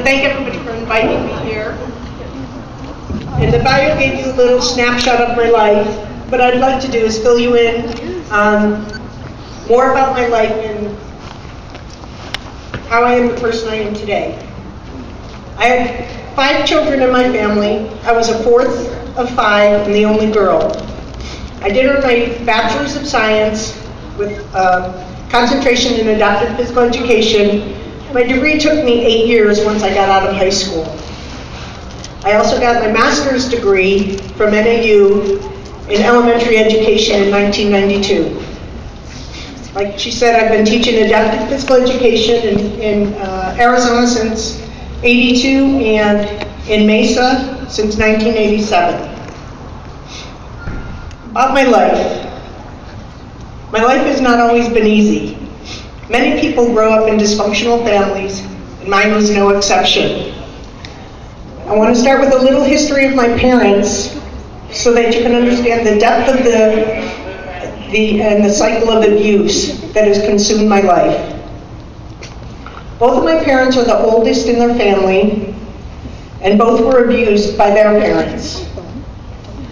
to thank everybody for inviting me here. And the bio gave you a little snapshot of my life. What I'd like to do is fill you in on more about my life and how I am the person I am today. I had 5 children in my family. I was a 4th of 5 and the only girl. I did earn my Bachelor's of Science with concentration in adaptive physical education. My degree took me 8 years once I got out of high school. I also got my master's degree from NAU in elementary education in 1992. Like she said, I've been teaching adaptive physical education in Arizona since '82 and in Mesa since 1987. About my life. My life has not always been easy. Many people grow up in dysfunctional families, and mine was no exception. I want to start with a little history of my parents so that you can understand the depth of the cycle of abuse that has consumed my life. Both of my parents are the oldest in their family, and both were abused by their parents.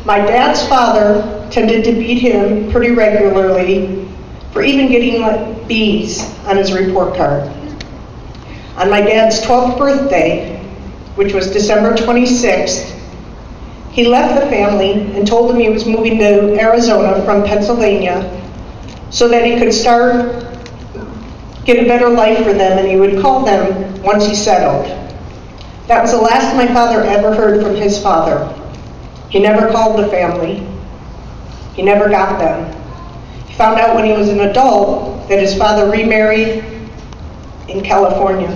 My dad's father tended to beat him pretty regularly for even getting B's on his report card. On my dad's 12th birthday, which was December 26th, he left the family and told them he was moving to Arizona from Pennsylvania so that he could get a better life for them, and he would call them once he settled. That was the last my father ever heard from his father. He never called the family. He never got them. He found out when he was an adult that his father remarried in California.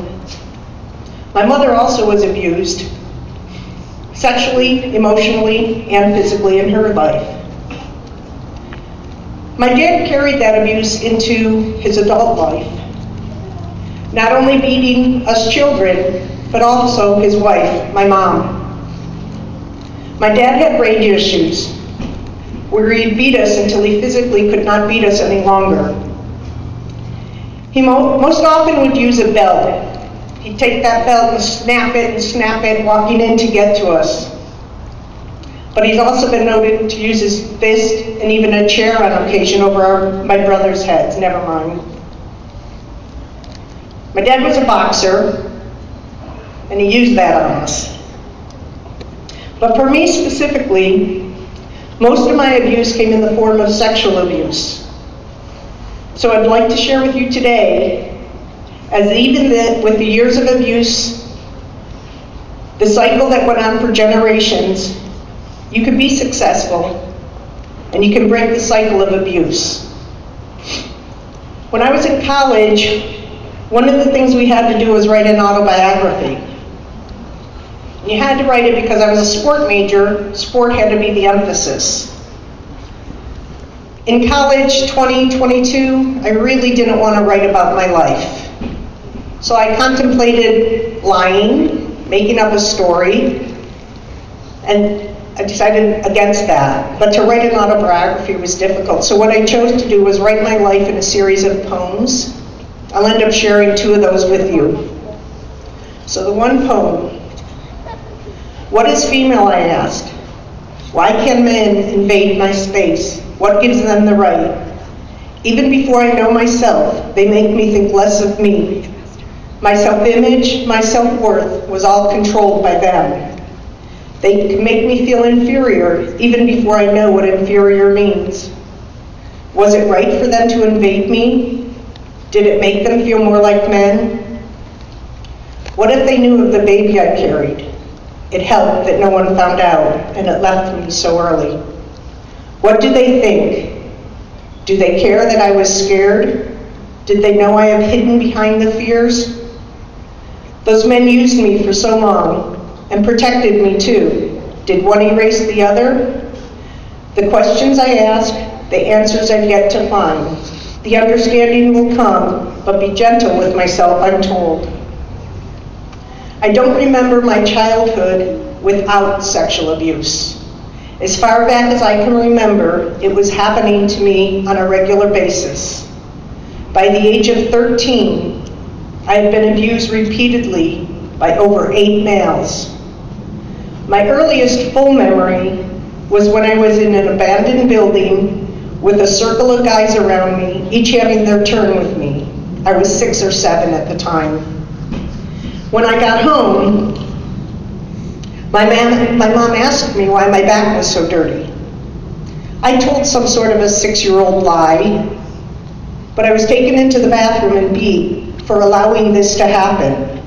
My mother also was abused, sexually, emotionally, and physically in her life. My dad carried that abuse into his adult life, not only beating us children, but also his wife, my mom. My dad had rage issues, where he'd beat us until he physically could not beat us any longer. He most often would use a belt. He'd take that belt and snap it, walking in to get to us. But he's also been noted to use his fist and even a chair on occasion over my brother's heads, never mind. My dad was a boxer, and he used that on us. But for me specifically, most of my abuse came in the form of sexual abuse. So I'd like to share with you today, as even with the years of abuse, the cycle that went on for generations, you can be successful, and you can break the cycle of abuse. When I was in college, one of the things we had to do was write an autobiography. You had to write it because I was a sport major. Sport had to be the emphasis. In college, 2022, I really didn't want to write about my life. So I contemplated lying, making up a story, and I decided against that. But to write an autobiography was difficult. So what I chose to do was write my life in a series of poems. I'll end up sharing 2 of those with you. So the one poem. What is female, I asked. Why can men invade my space? What gives them the right? Even before I know myself, they make me think less of me. My self-image, my self-worth was all controlled by them. They can make me feel inferior even before I know what inferior means. Was it right for them to invade me? Did it make them feel more like men? What if they knew of the baby I carried? It helped that no one found out, and it left me so early. What do they think? Do they care that I was scared? Did they know I have hidden behind the fears? Those men used me for so long, and protected me too. Did one erase the other? The questions I ask, the answers I've yet to find. The understanding will come, but be gentle with myself, I'm told. I don't remember my childhood without sexual abuse. As far back as I can remember, it was happening to me on a regular basis. By the age of 13, I had been abused repeatedly by over 8 males. My earliest full memory was when I was in an abandoned building with a circle of guys around me, each having their turn with me. I was 6 or 7 at the time. When I got home, my mom asked me why my back was so dirty. I told some sort of a 6-year-old lie, but I was taken into the bathroom and beat for allowing this to happen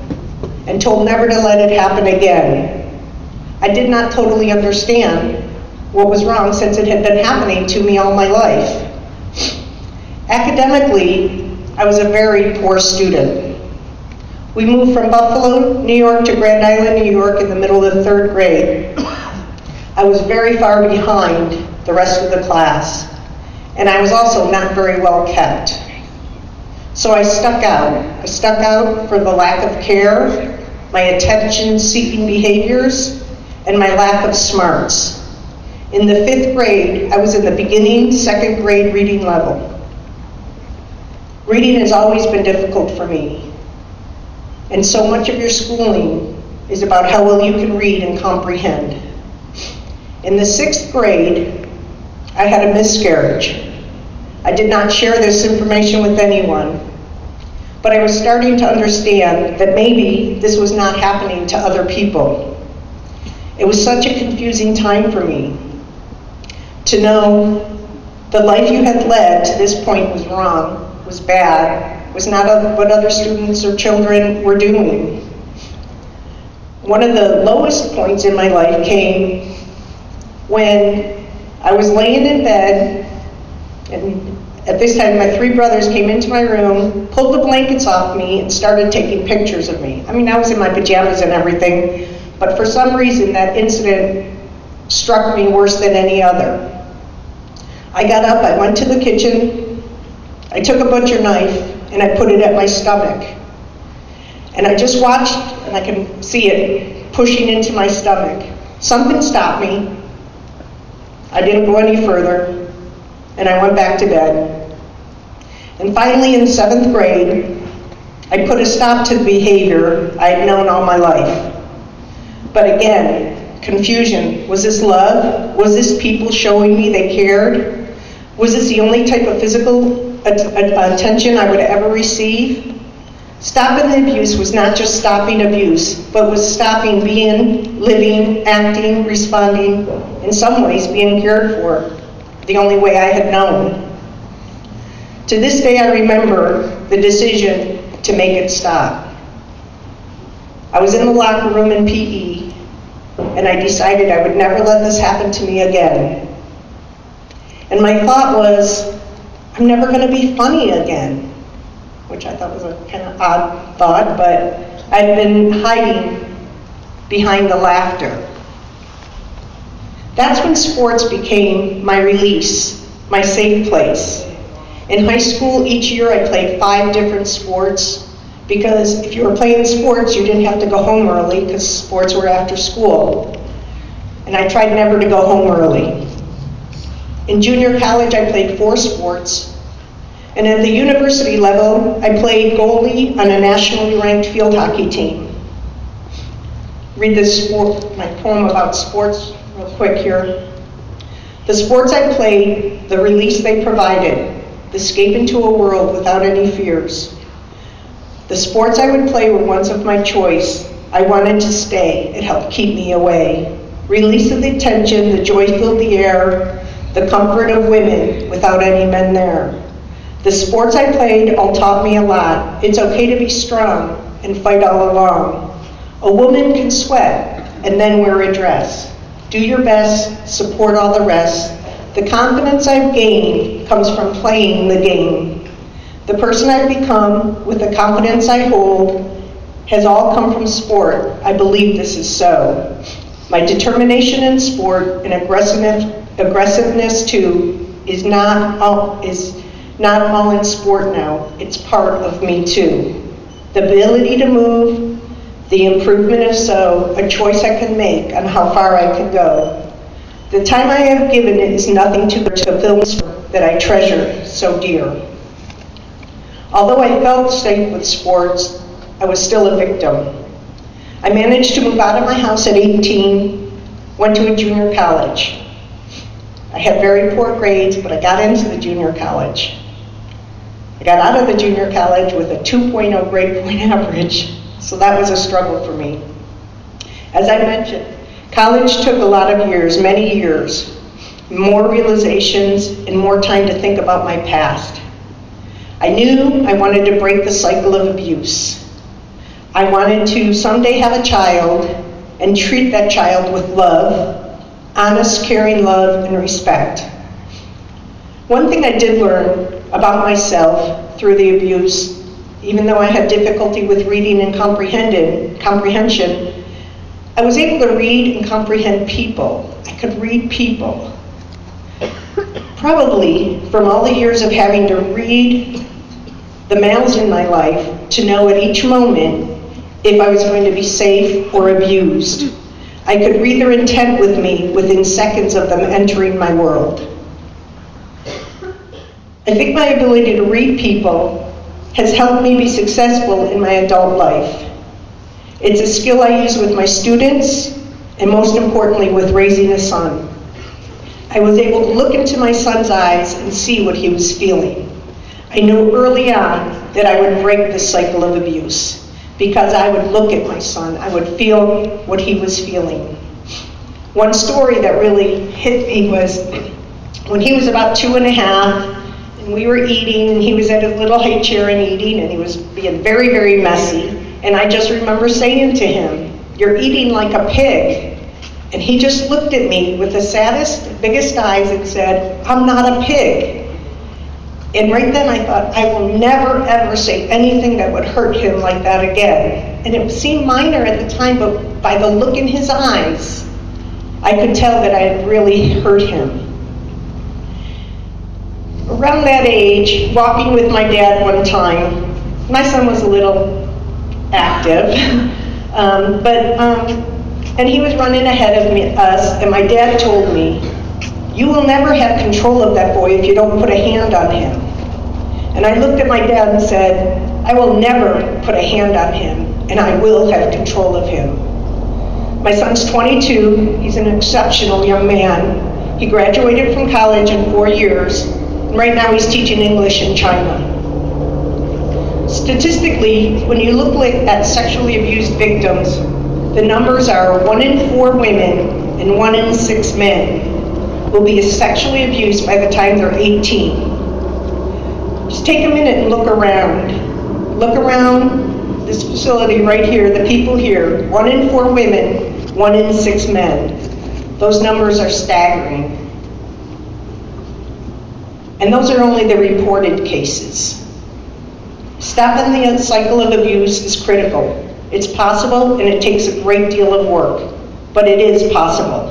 and told never to let it happen again. I did not totally understand what was wrong since it had been happening to me all my life. Academically, I was a very poor student. We moved from Buffalo, New York to Grand Island, New York in the middle of the 3rd grade. I was very far behind the rest of the class, and I was also not very well kept. So I stuck out. I stuck out for the lack of care, my attention-seeking behaviors, and my lack of smarts. In the 5th grade, I was in the beginning 2nd grade reading level. Reading has always been difficult for me, and so much of your schooling is about how well you can read and comprehend. In the 6th grade, I had a miscarriage. I did not share this information with anyone, but I was starting to understand that maybe this was not happening to other people. It was such a confusing time for me to know the life you had led to this point was wrong, was bad, was not what other students or children were doing. One of the lowest points in my life came when I was laying in bed, and at this time my 3 brothers came into my room, pulled the blankets off me, and started taking pictures of me. I mean, I was in my pajamas and everything, but for some reason that incident struck me worse than any other. I got up, I went to the kitchen, I took a butcher knife, and I put it at my stomach. And I just watched, and I can see it pushing into my stomach. Something stopped me. I didn't go any further, and I went back to bed. And finally, in 7th grade, I put a stop to the behavior I had known all my life. But again, confusion. Was this love? Was this people showing me they cared? Was this the only type of physical attention I would ever receive? Stopping the abuse was not just stopping abuse, but was stopping being, living, acting, responding, in some ways being cared for, the only way I had known. To this day, I remember the decision to make it stop. I was in the locker room in PE, and I decided I would never let this happen to me again. And my thought was, I'm never going to be funny again, which I thought was a kind of odd thought, but I'd been hiding behind the laughter. That's when sports became my release, my safe place. In high school, each year I played 5 different sports, because if you were playing sports, you didn't have to go home early because sports were after school. And I tried never to go home early. In junior college, I played 4 sports. And at the university level, I played goalie on a nationally ranked field hockey team. Read this my poem about sports real quick here. The sports I played, the release they provided, the escape into a world without any fears. The sports I would play were ones of my choice. I wanted to stay. It helped keep me away. Release of the tension, the joy filled the air, the comfort of women without any men there. The sports I played all taught me a lot. It's okay to be strong and fight all along. A woman can sweat and then wear a dress. Do your best, support all the rest. The confidence I've gained comes from playing the game. The person I've become, with the confidence I hold, has all come from sport. I believe this is so. My determination in sport and aggressiveness too is not all in sport now. It's part of me too. The ability to move, the improvement if so, a choice I can make on how far I can go. The time I have given it is nothing to fulfill that I treasure so dear. Although I felt safe with sports, I was still a victim. I managed to move out of my house at 18, went to a junior college. I had very poor grades, but I got into the junior college. I got out of the junior college with a 2.0 grade point average, so that was a struggle for me. As I mentioned, college took a lot of years, many years, more realizations and more time to think about my past. I knew I wanted to break the cycle of abuse. I wanted to someday have a child and treat that child with love, honest, caring love, and respect. One thing I did learn about myself through the abuse, even though I had difficulty with reading and comprehension, I was able to read and comprehend people. I could read people. Probably from all the years of having to read the males in my life to know at each moment if I was going to be safe or abused. I could read their intent with me within seconds of them entering my world. I think my ability to read people has helped me be successful in my adult life. It's a skill I use with my students, and most importantly, with raising a son. I was able to look into my son's eyes and see what he was feeling. I knew early on that I would break this cycle of abuse because I would look at my son. I would feel what he was feeling. One story that really hit me was when he was about 2.5, and we were eating, and he was at his little high chair and eating, and he was being very, very messy. And I just remember saying to him, "You're eating like a pig." And he just looked at me with the saddest, biggest eyes and said, "I'm not a pig." And right then I thought, I will never ever say anything that would hurt him like that again. And it seemed minor at the time, but by the look in his eyes, I could tell that I had really hurt him. Around that age, walking with my dad one time, my son was a little active, and he was running ahead of us, and my dad told me, "You will never have control of that boy if you don't put a hand on him." And I looked at my dad and said, "I will never put a hand on him, and I will have control of him." My son's 22, he's an exceptional young man. He graduated from college in 4 years, and right now he's teaching English in China. Statistically, when you look at sexually abused victims, the numbers are 1 in 4 women and 1 in 6 men will be sexually abused by the time they're 18. Just take a minute and look around. Look around this facility right here, the people here. 1 in 4 women, 1 in 6 men. Those numbers are staggering. And those are only the reported cases. Stopping the cycle of abuse is critical. It's possible, and it takes a great deal of work, but it is possible.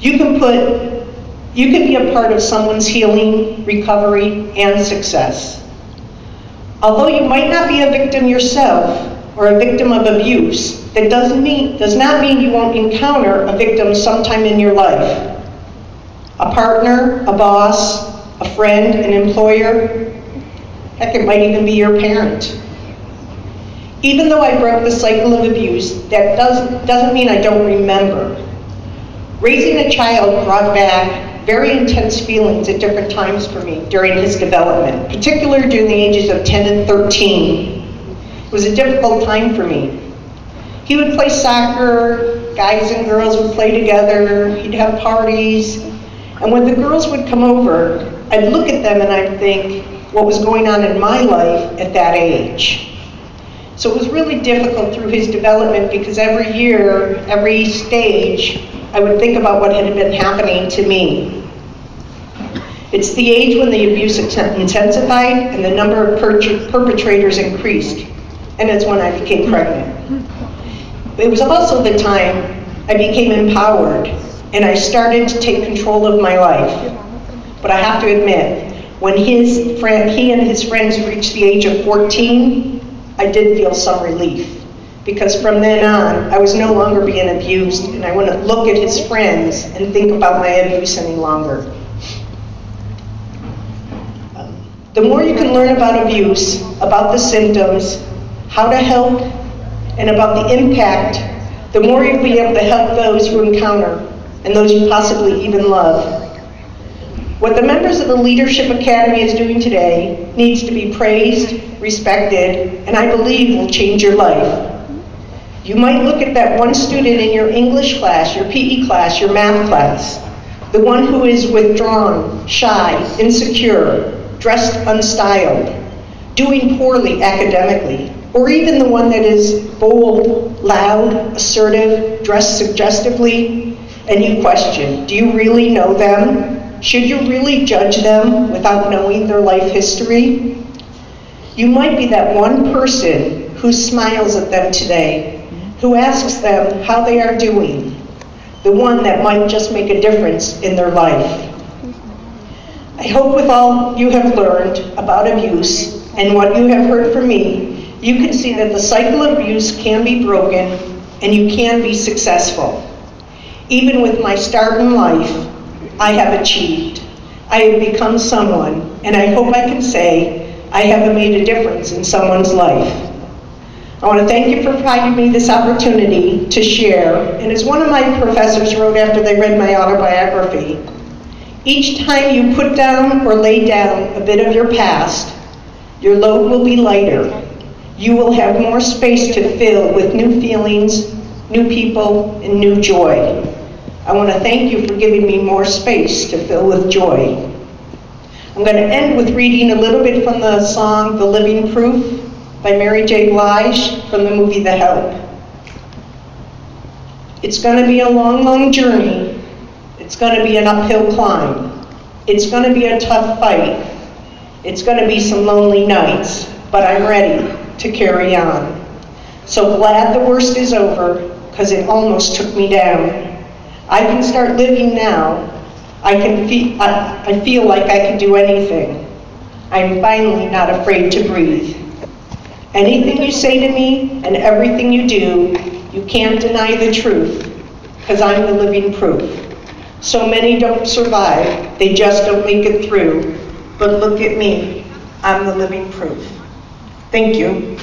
You can be a part of someone's healing, recovery, and success. Although you might not be a victim yourself or a victim of abuse, that does not mean you won't encounter a victim sometime in your life. A partner, a boss, a friend, an employer, heck, it might even be your parent. Even though I broke the cycle of abuse, that doesn't mean I don't remember. Raising a child brought back very intense feelings at different times for me during his development, particularly during the ages of 10 and 13. It was a difficult time for me. He would play soccer, guys and girls would play together, he'd have parties, and when the girls would come over, I'd look at them and I'd think what was going on in my life at that age. So it was really difficult through his development because every year, every stage, I would think about what had been happening to me. It's the age when the abuse intensified and the number of perpetrators increased, and it's when I became pregnant. It was also the time I became empowered and I started to take control of my life. But I have to admit, when he and his friends reached the age of 14, I did feel some relief. Because from then on, I was no longer being abused, and I wouldn't look at his friends and think about my abuse any longer. The more you can learn about abuse, about the symptoms, how to help, and about the impact the more you'll be able to help those you encounter and those you possibly even love. What the members of the Leadership Academy is doing today needs to be praised, respected, and I believe will change your life. You might look at that one student in your English class, your PE class, your math class, the one who is withdrawn, shy, insecure, dressed unstyled, doing poorly academically, or even the one that is bold, loud, assertive, dressed suggestively, and you question, do you really know them? Should you really judge them without knowing their life history? You might be that one person who smiles at them today, who asks them how they are doing, the one that might just make a difference in their life. I hope with all you have learned about abuse and what you have heard from me, you can see that the cycle of abuse can be broken and you can be successful. Even with my start in life, I have achieved. I have become someone, and I hope I can say I have made a difference in someone's life. I want to thank you for providing me this opportunity to share, and as one of my professors wrote after they read my autobiography, each time you put down or lay down a bit of your past, your load will be lighter. You will have more space to fill with new feelings, new people, and new joy. I want to thank you for giving me more space to fill with joy. I'm going to end with reading a little bit from the song The Living Proof by Mary J. Blige from the movie The Help. It's going to be a long, long journey. It's going to be an uphill climb. It's going to be a tough fight. It's going to be some lonely nights, but I'm ready to carry on. So glad the worst is over, because it almost took me down. I can start living now. I feel like I can do anything. I'm finally not afraid to breathe. Anything you say to me and everything you do, you can't deny the truth, because I'm the living proof. So many don't survive, they just don't make it through. But look at me, I'm the living proof. Thank you.